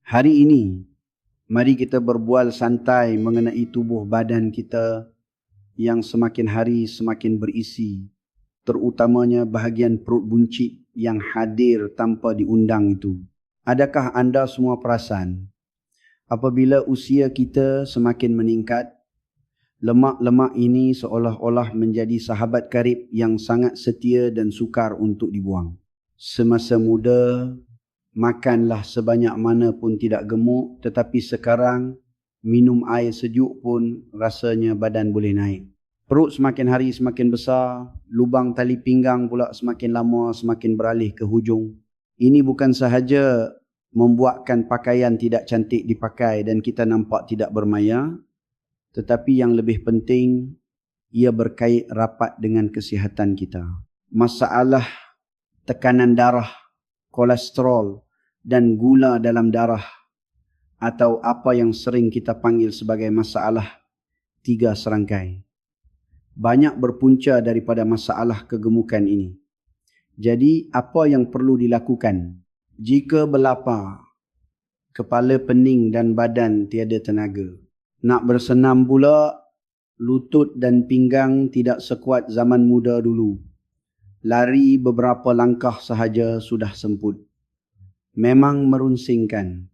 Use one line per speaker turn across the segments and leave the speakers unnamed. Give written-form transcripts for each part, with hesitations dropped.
Hari ini, mari kita berbual santai mengenai tubuh badan kita yang semakin hari semakin berisi, terutamanya bahagian perut buncit yang hadir tanpa diundang itu. Adakah anda semua perasan, apabila usia kita semakin meningkat, lemak-lemak ini seolah-olah menjadi sahabat karib yang sangat setia dan sukar untuk dibuang. Semasa muda, makanlah sebanyak mana pun tidak gemuk, tetapi sekarang minum air sejuk pun rasanya badan boleh naik. Perut semakin hari semakin besar, lubang tali pinggang pula semakin lama semakin beralih ke hujung. Ini bukan sahaja membuatkan pakaian tidak cantik dipakai dan kita nampak tidak bermaya, tetapi yang lebih penting, ia berkait rapat dengan kesihatan kita. Masalah tekanan darah, kolesterol dan gula dalam darah, atau apa yang sering kita panggil sebagai masalah 3 serangkai, banyak berpunca daripada masalah kegemukan ini. Jadi apa yang perlu dilakukan? Jika berlapar, kepala pening dan badan tiada tenaga, nak bersenam pula, lutut dan pinggang tidak sekuat zaman muda dulu, lari beberapa langkah sahaja sudah semput. Memang merunsingkan.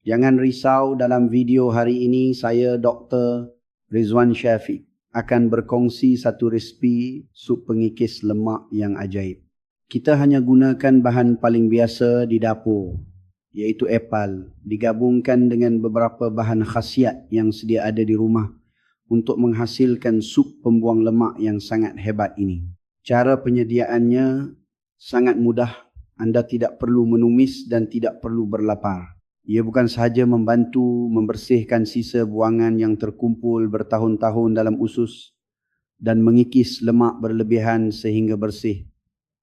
Jangan risau, dalam video hari ini saya Dr. Rizwan Syafiq akan berkongsi satu resipi sup pengikis lemak yang ajaib. Kita hanya gunakan bahan paling biasa di dapur, iaitu epal, digabungkan dengan beberapa bahan khasiat yang sedia ada di rumah untuk menghasilkan sup pembuang lemak yang sangat hebat ini. Cara penyediaannya sangat mudah. Anda tidak perlu menumis dan tidak perlu berlapar. Ia bukan sahaja membantu membersihkan sisa buangan yang terkumpul bertahun-tahun dalam usus dan mengikis lemak berlebihan sehingga bersih.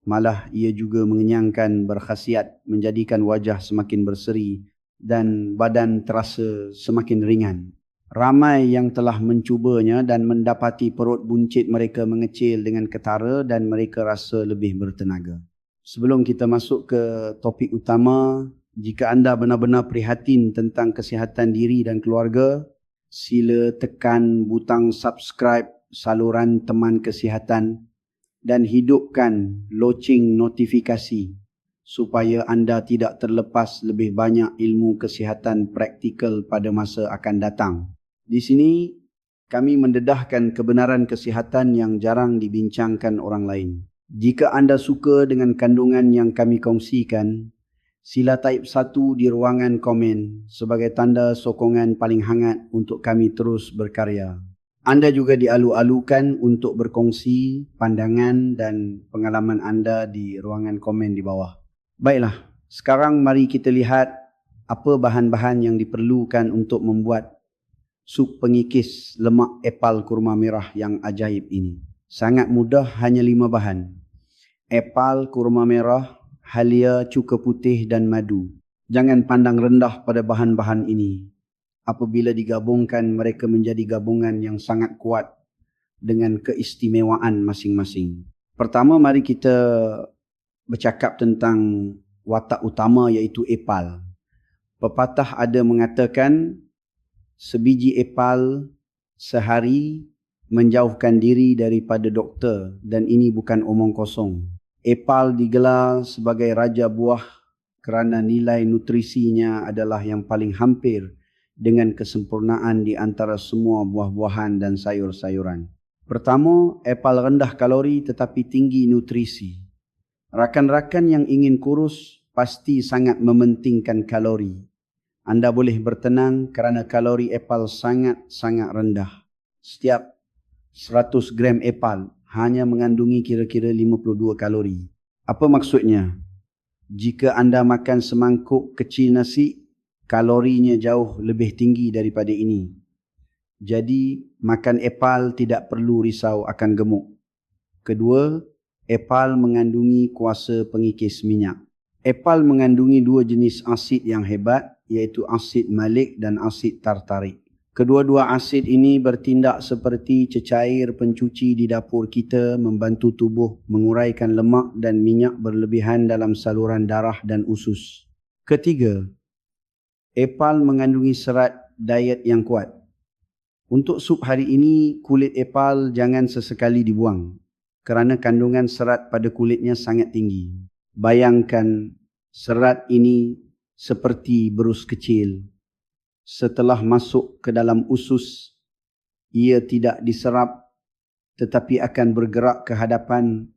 Malah ia juga mengenyangkan, berkhasiat menjadikan wajah semakin berseri dan badan terasa semakin ringan. Ramai yang telah mencubanya dan mendapati perut buncit mereka mengecil dengan ketara dan mereka rasa lebih bertenaga. Sebelum kita masuk ke topik utama, jika anda benar-benar prihatin tentang kesihatan diri dan keluarga, sila tekan butang subscribe saluran teman kesihatan dan hidupkan loceng notifikasi supaya anda tidak terlepas lebih banyak ilmu kesihatan praktikal pada masa akan datang. Di sini kami mendedahkan kebenaran kesihatan yang jarang dibincangkan orang lain. Jika anda suka dengan kandungan yang kami kongsikan, sila type 1 di ruangan komen sebagai tanda sokongan paling hangat untuk kami terus berkarya. Anda juga dialu-alukan untuk berkongsi pandangan dan pengalaman anda di ruangan komen di bawah. Baiklah, sekarang mari kita lihat apa bahan-bahan yang diperlukan untuk membuat sup pengikis lemak epal kurma merah yang ajaib ini. Sangat mudah, hanya 5 bahan. Epal, kurma merah, halia, cuka putih dan madu. Jangan pandang rendah pada bahan-bahan ini. Apabila digabungkan, mereka menjadi gabungan yang sangat kuat dengan keistimewaan masing-masing. Pertama, mari kita bercakap tentang watak utama, iaitu epal. Pepatah ada mengatakan, sebiji epal sehari menjauhkan diri daripada doktor, dan ini bukan omong kosong. Epal digelar sebagai raja buah kerana nilai nutrisinya adalah yang paling hampir dengan kesempurnaan di antara semua buah-buahan dan sayur-sayuran. Pertama, epal rendah kalori tetapi tinggi nutrisi. Rakan-rakan yang ingin kurus pasti sangat mementingkan kalori. Anda boleh bertenang kerana kalori epal sangat-sangat rendah. Setiap 100 gram epal hanya mengandungi kira-kira 52 kalori. Apa maksudnya? Jika anda makan semangkuk kecil nasi, kalorinya jauh lebih tinggi daripada ini. Jadi, makan epal tidak perlu risau akan gemuk. Kedua, epal mengandungi kuasa pengikis minyak. Epal mengandungi 2 jenis asid yang hebat, iaitu asid malik dan asid tartarik. Kedua-dua asid ini bertindak seperti cecair pencuci di dapur kita, membantu tubuh menguraikan lemak dan minyak berlebihan dalam saluran darah dan usus. Ketiga, Epal mengandungi serat diet yang kuat. Untuk sup hari ini, kulit epal jangan sesekali dibuang kerana kandungan serat pada kulitnya sangat tinggi. Bayangkan serat ini seperti berus kecil. Setelah masuk ke dalam usus, ia tidak diserap tetapi akan bergerak ke hadapan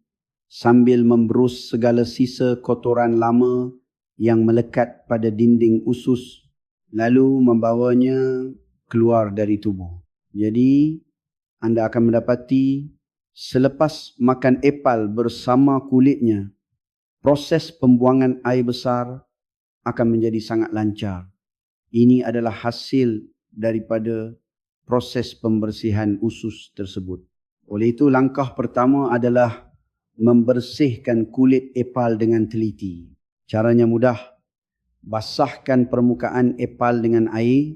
sambil memberus segala sisa kotoran lama yang melekat pada dinding usus, lalu membawanya keluar dari tubuh. Jadi, anda akan mendapati selepas makan epal bersama kulitnya, proses pembuangan air besar akan menjadi sangat lancar. Ini adalah hasil daripada proses pembersihan usus tersebut. Oleh itu, langkah pertama adalah membersihkan kulit epal dengan teliti. Caranya mudah. Basahkan permukaan epal dengan air,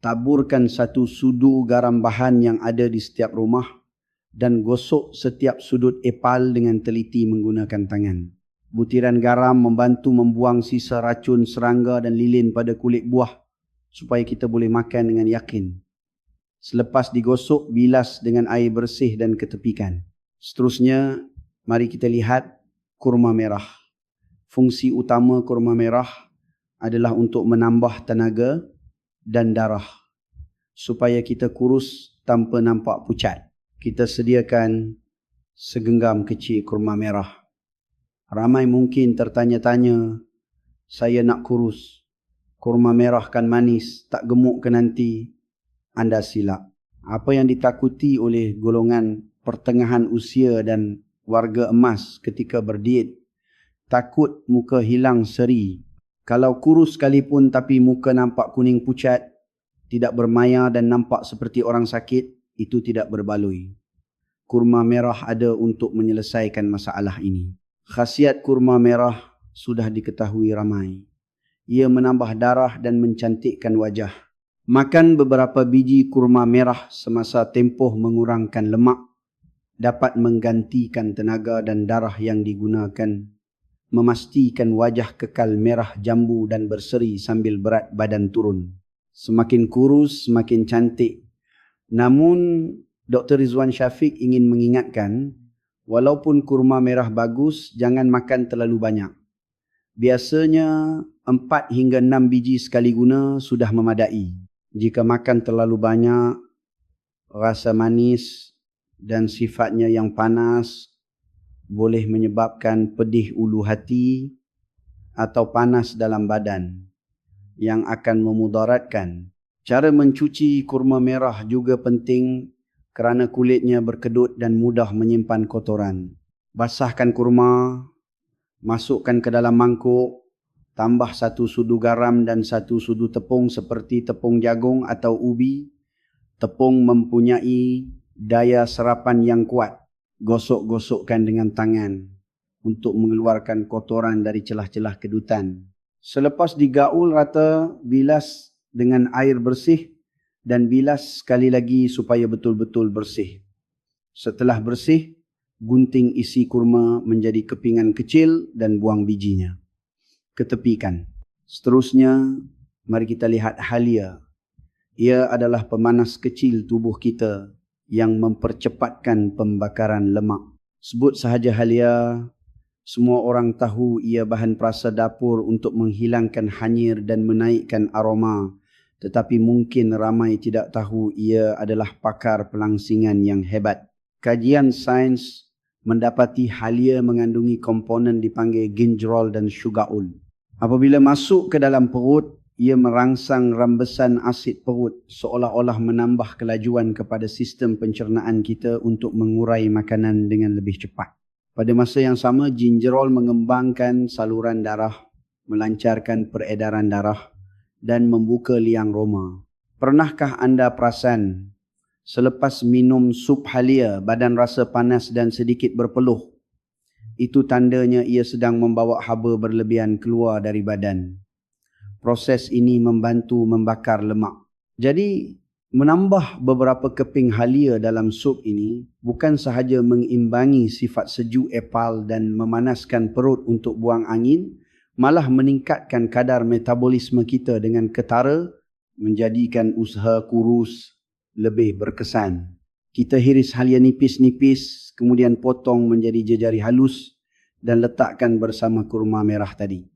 taburkan 1 sudu garam bahan yang ada di setiap rumah dan gosok setiap sudut epal dengan teliti menggunakan tangan. Butiran garam membantu membuang sisa racun serangga dan lilin pada kulit buah supaya kita boleh makan dengan yakin. Selepas digosok, bilas dengan air bersih dan ketepikan. Seterusnya, mari kita lihat kurma merah. Fungsi utama kurma merah adalah untuk menambah tenaga dan darah supaya kita kurus tanpa nampak pucat. Kita sediakan segenggam kecil kurma merah. Ramai mungkin tertanya-tanya, saya nak kurus. Kurma merah kan manis, tak gemuk ke nanti? Anda silap. Apa yang ditakuti oleh golongan pertengahan usia dan warga emas ketika berdiet, takut muka hilang seri. Kalau kurus sekalipun tapi muka nampak kuning pucat, tidak bermaya dan nampak seperti orang sakit, itu tidak berbaloi. Kurma merah ada untuk menyelesaikan masalah ini. Khasiat kurma merah sudah diketahui ramai. Ia menambah darah dan mencantikkan wajah. Makan beberapa biji kurma merah semasa tempoh mengurangkan lemak dapat menggantikan tenaga dan darah yang digunakan, memastikan wajah kekal merah jambu dan berseri sambil berat badan turun. Semakin kurus, semakin cantik. Namun, Dr. Rizwan Syafiq ingin mengingatkan, walaupun kurma merah bagus, jangan makan terlalu banyak. Biasanya 4 hingga 6 biji sekali guna sudah memadai. Jika makan terlalu banyak, rasa manis dan sifatnya yang panas boleh menyebabkan pedih ulu hati atau panas dalam badan yang akan memudaratkan. Cara mencuci kurma merah juga penting kerana kulitnya berkedut dan mudah menyimpan kotoran. Basahkan kurma, masukkan ke dalam mangkuk, tambah 1 sudu garam dan 1 sudu tepung seperti tepung jagung atau ubi. Tepung mempunyai daya serapan yang kuat. Gosok-gosokkan dengan tangan untuk mengeluarkan kotoran dari celah-celah kedutan. Selepas digaul rata, bilas dengan air bersih dan bilas sekali lagi supaya betul-betul bersih. Setelah bersih, gunting isi kurma menjadi kepingan kecil dan buang bijinya. Ketepikan. Seterusnya, mari kita lihat halia. Ia adalah pemanas kecil tubuh kita yang mempercepatkan pembakaran lemak. Sebut sahaja halia, semua orang tahu ia bahan perasa dapur untuk menghilangkan hanyir dan menaikkan aroma. Tetapi mungkin ramai tidak tahu ia adalah pakar pelangsingan yang hebat. Kajian sains mendapati halia mengandungi komponen dipanggil gingerol dan sugarol. Apabila masuk ke dalam perut, ia merangsang rambesan asid perut seolah-olah menambah kelajuan kepada sistem pencernaan kita untuk mengurai makanan dengan lebih cepat. Pada masa yang sama, gingerol mengembangkan saluran darah, melancarkan peredaran darah dan membuka liang roma. Pernahkah anda perasan selepas minum sup halia, badan rasa panas dan sedikit berpeluh? Itu tandanya ia sedang membawa haba berlebihan keluar dari badan. Proses ini membantu membakar lemak. Jadi, menambah beberapa keping halia dalam sup ini bukan sahaja mengimbangi sifat sejuk epal dan memanaskan perut untuk buang angin, malah meningkatkan kadar metabolisme kita dengan ketara, menjadikan usaha kurus lebih berkesan. Kita hiris halia nipis-nipis, kemudian potong menjadi jejari halus dan letakkan bersama kurma merah tadi.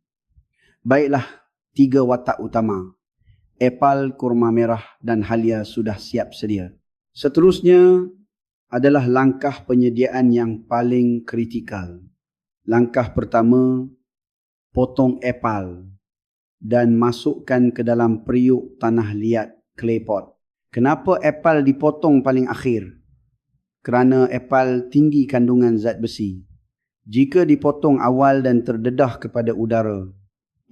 Baiklah, 3 watak utama. Epal, kurma merah dan halia sudah siap sedia. Seterusnya adalah langkah penyediaan yang paling kritikal. Langkah pertama, potong epal dan masukkan ke dalam periuk tanah liat clay pot. Kenapa epal dipotong paling akhir? Kerana epal tinggi kandungan zat besi. Jika dipotong awal dan terdedah kepada udara,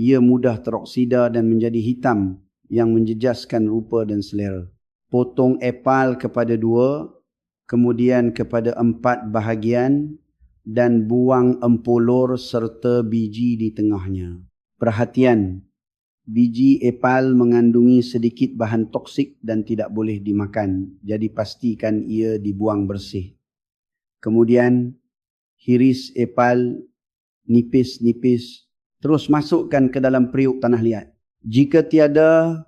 ia mudah teroksida dan menjadi hitam yang menjejaskan rupa dan selera. Potong epal kepada 2, kemudian kepada 4 bahagian dan buang empolor serta biji di tengahnya. Perhatian, biji epal mengandungi sedikit bahan toksik dan tidak boleh dimakan. Jadi pastikan ia dibuang bersih. Kemudian hiris epal nipis-nipis, terus masukkan ke dalam periuk tanah liat. Jika tiada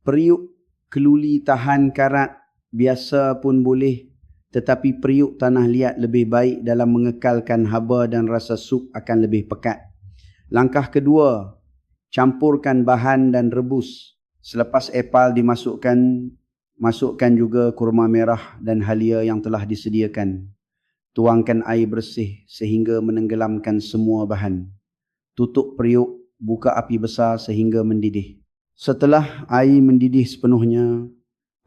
periuk keluli tahan karat, biasa pun boleh, tetapi periuk tanah liat lebih baik dalam mengekalkan haba dan rasa sup akan lebih pekat. Langkah kedua, campurkan bahan dan rebus. Selepas epal dimasukkan, masukkan juga kurma merah dan halia yang telah disediakan. Tuangkan air bersih sehingga menenggelamkan semua bahan. Tutup periuk, buka api besar sehingga mendidih. Setelah air mendidih sepenuhnya,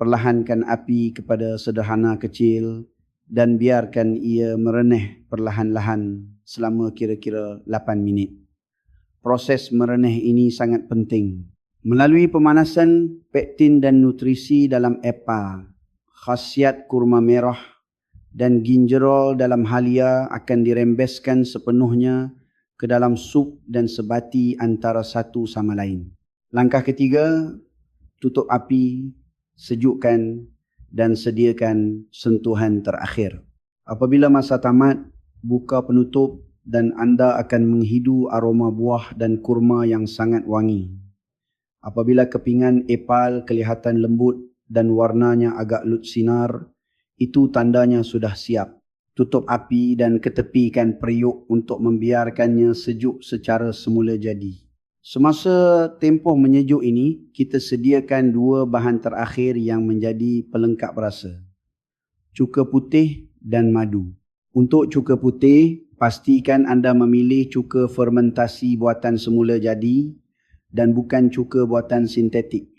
perlahankan api kepada sederhana kecil dan biarkan ia mereneh perlahan-lahan selama kira-kira 8 minit. Proses mereneh ini sangat penting. Melalui pemanasan pektin dan nutrisi dalam epal, khasiat kurma merah dan ginjerol dalam halia akan dirembeskan sepenuhnya ke dalam sup dan sebati antara satu sama lain. Langkah ketiga, tutup api, sejukkan dan sediakan sentuhan terakhir. Apabila masa tamat, buka penutup dan anda akan menghidu aroma buah dan kurma yang sangat wangi. Apabila kepingan epal kelihatan lembut dan warnanya agak lut sinar, itu tandanya sudah siap. Tutup api dan ketepikan periuk untuk membiarkannya sejuk secara semula jadi. Semasa tempoh menyejuk ini, kita sediakan 2 bahan terakhir yang menjadi pelengkap rasa. Cuka putih dan madu. Untuk cuka putih, pastikan anda memilih cuka fermentasi buatan semula jadi dan bukan cuka buatan sintetik.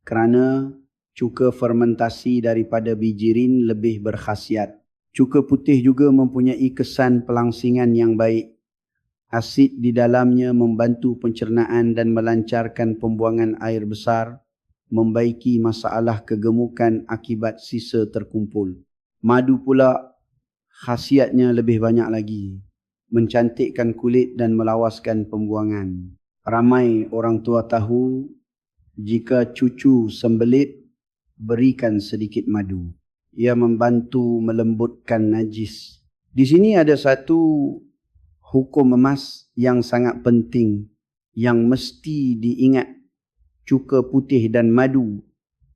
Kerana cuka fermentasi daripada bijirin lebih berkhasiat. Cuka putih juga mempunyai kesan pelangsingan yang baik. Asid di dalamnya membantu pencernaan dan melancarkan pembuangan air besar, membaiki masalah kegemukan akibat sisa terkumpul. Madu pula khasiatnya lebih banyak lagi, mencantikkan kulit dan melawaskan pembuangan. Ramai orang tua tahu, jika cucu sembelit, berikan sedikit madu. Ia membantu melembutkan najis. Di sini ada satu hukum emas yang sangat penting yang mesti diingat. Cuka putih dan madu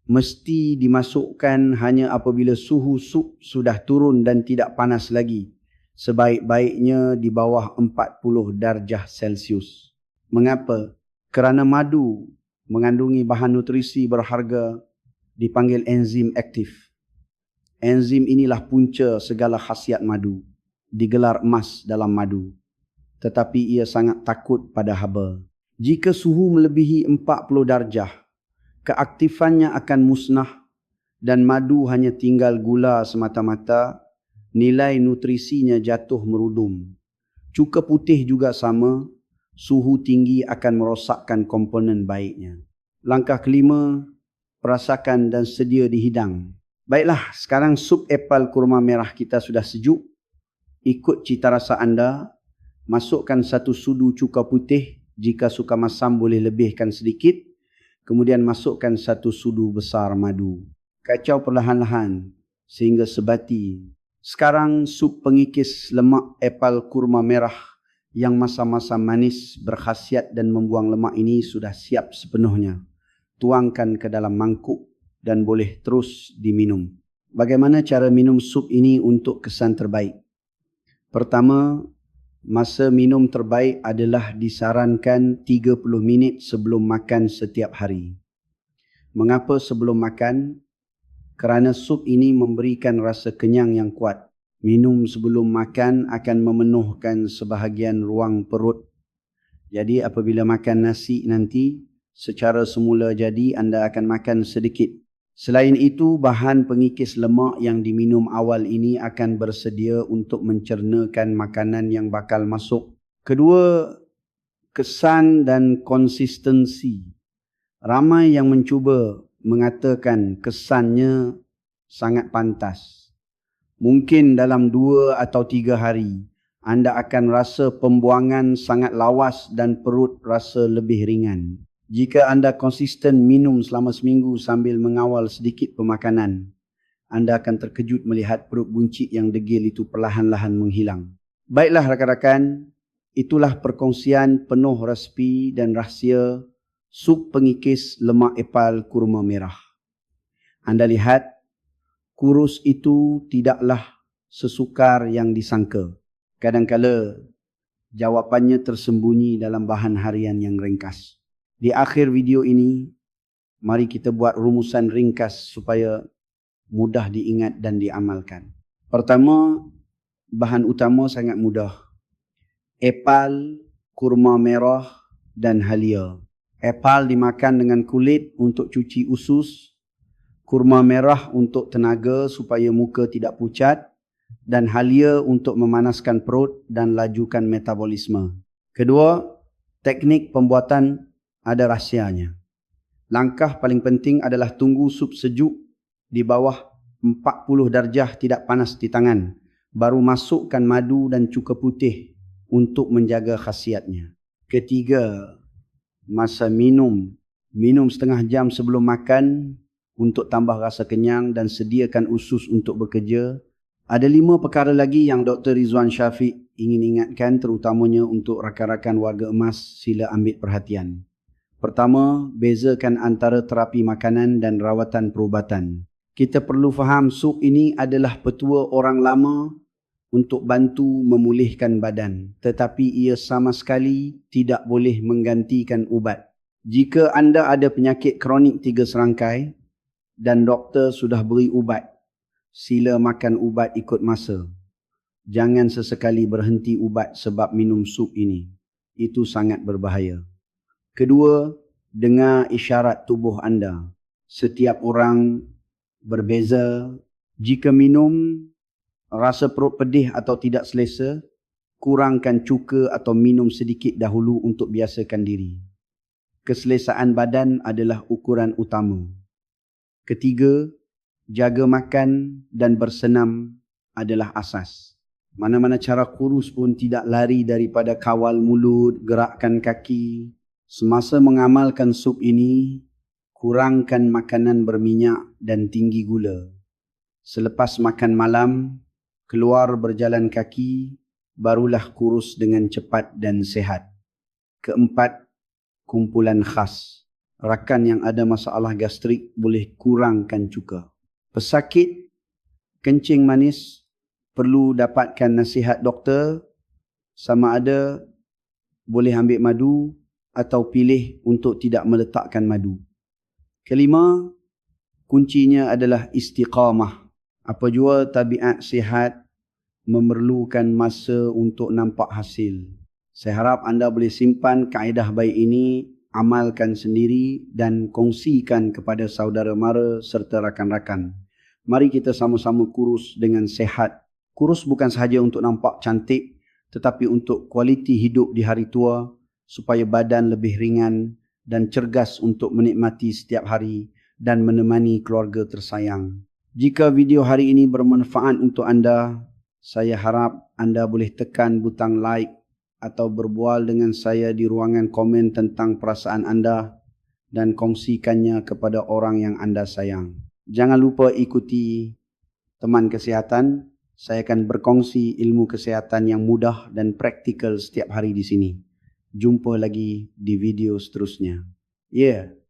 mesti dimasukkan hanya apabila suhu sup sudah turun dan tidak panas lagi. Sebaik-baiknya di bawah 40 darjah Celsius. Mengapa? Kerana madu mengandungi bahan nutrisi berharga dipanggil enzim aktif. Enzim inilah punca segala khasiat madu. Digelar emas dalam madu. Tetapi ia sangat takut pada haba. Jika suhu melebihi 40 darjah, keaktifannya akan musnah dan madu hanya tinggal gula semata-mata, nilai nutrisinya jatuh merudum. Cuka putih juga sama, suhu tinggi akan merosakkan komponen baiknya. Langkah kelima, perasakan dan sedia dihidang. Baiklah, sekarang sup epal kurma merah kita sudah sejuk. Ikut cita rasa anda. Masukkan 1 sudu cuka putih, jika suka masam boleh lebihkan sedikit. Kemudian masukkan 1 sudu besar madu. Kacau perlahan-lahan sehingga sebati. Sekarang sup pengikis lemak epal kurma merah yang masa-masa manis, berkhasiat dan membuang lemak ini sudah siap sepenuhnya. Tuangkan ke dalam mangkuk dan boleh terus diminum. Bagaimana cara minum sup ini untuk kesan terbaik? Pertama, masa minum terbaik adalah disarankan 30 minit sebelum makan setiap hari. Mengapa sebelum makan? Kerana sup ini memberikan rasa kenyang yang kuat. Minum sebelum makan akan memenuhkan sebahagian ruang perut. Jadi apabila makan nasi nanti, secara semula jadi anda akan makan sedikit. Selain itu, bahan pengikis lemak yang diminum awal ini akan bersedia untuk mencernakan makanan yang bakal masuk. Kedua, kesan dan konsistensi. Ramai yang mencuba mengatakan kesannya sangat pantas. Mungkin dalam 2 atau 3 hari, anda akan rasa pembuangan sangat lawas dan perut rasa lebih ringan. Jika anda konsisten minum selama seminggu sambil mengawal sedikit pemakanan, anda akan terkejut melihat perut buncit yang degil itu perlahan-lahan menghilang. Baiklah rakan-rakan, itulah perkongsian penuh resepi dan rahsia sup pengikis lemak epal kurma merah. Anda lihat, kurus itu tidaklah sesukar yang disangka. Kadang-kala jawapannya tersembunyi dalam bahan harian yang ringkas. Di akhir video ini, mari kita buat rumusan ringkas supaya mudah diingat dan diamalkan. Pertama, bahan utama sangat mudah. Epal, kurma merah dan halia. Epal dimakan dengan kulit untuk cuci usus. Kurma merah untuk tenaga supaya muka tidak pucat. Dan halia untuk memanaskan perut dan lajukan metabolisme. Kedua, teknik pembuatan ada rahsianya. Langkah paling penting adalah tunggu sup sejuk di bawah 40 darjah tidak panas di tangan. Baru masukkan madu dan cuka putih untuk menjaga khasiatnya. Ketiga, masa minum. Minum setengah jam sebelum makan untuk tambah rasa kenyang dan sediakan usus untuk bekerja. Ada 5 perkara lagi yang Dr. Rizwan Syafiq ingin ingatkan, terutamanya untuk rakan-rakan warga emas. Sila ambil perhatian. Pertama, bezakan antara terapi makanan dan rawatan perubatan. Kita perlu faham sup ini adalah petua orang lama untuk bantu memulihkan badan. Tetapi ia sama sekali tidak boleh menggantikan ubat. Jika anda ada penyakit kronik 3 serangkai dan doktor sudah beri ubat, sila makan ubat ikut masa. Jangan sesekali berhenti ubat sebab minum sup ini. Itu sangat berbahaya. Kedua, dengar isyarat tubuh anda. Setiap orang berbeza. Jika minum rasa perut pedih atau tidak selesa, kurangkan cuka atau minum sedikit dahulu untuk biasakan diri. Keselesaan badan adalah ukuran utama. Ketiga, jaga makan dan bersenam adalah asas. Mana-mana cara kurus pun tidak lari daripada kawal mulut, gerakkan kaki. Semasa mengamalkan sup ini, kurangkan makanan berminyak dan tinggi gula. Selepas makan malam, keluar berjalan kaki, barulah kurus dengan cepat dan sehat. Keempat, kumpulan khas. Rakan yang ada masalah gastrik boleh kurangkan cuka. Pesakit kencing manis perlu dapatkan nasihat doktor, sama ada boleh ambil madu atau pilih untuk tidak meletakkan madu. Kelima, kuncinya adalah istiqamah. Apa jua tabiat sihat memerlukan masa untuk nampak hasil. Saya harap anda boleh simpan kaedah baik ini, amalkan sendiri dan kongsikan kepada saudara mara serta rakan-rakan. Mari kita sama-sama kurus dengan sehat. Kurus bukan sahaja untuk nampak cantik, tetapi untuk kualiti hidup di hari tua, supaya badan lebih ringan dan cergas untuk menikmati setiap hari dan menemani keluarga tersayang. Jika video hari ini bermanfaat untuk anda, saya harap anda boleh tekan butang like atau berbual dengan saya di ruangan komen tentang perasaan anda dan kongsikannya kepada orang yang anda sayang. Jangan lupa ikuti teman kesihatan Saya akan berkongsi ilmu kesihatan yang mudah dan praktikal setiap hari di sini. Jumpa lagi di video seterusnya. Yeah.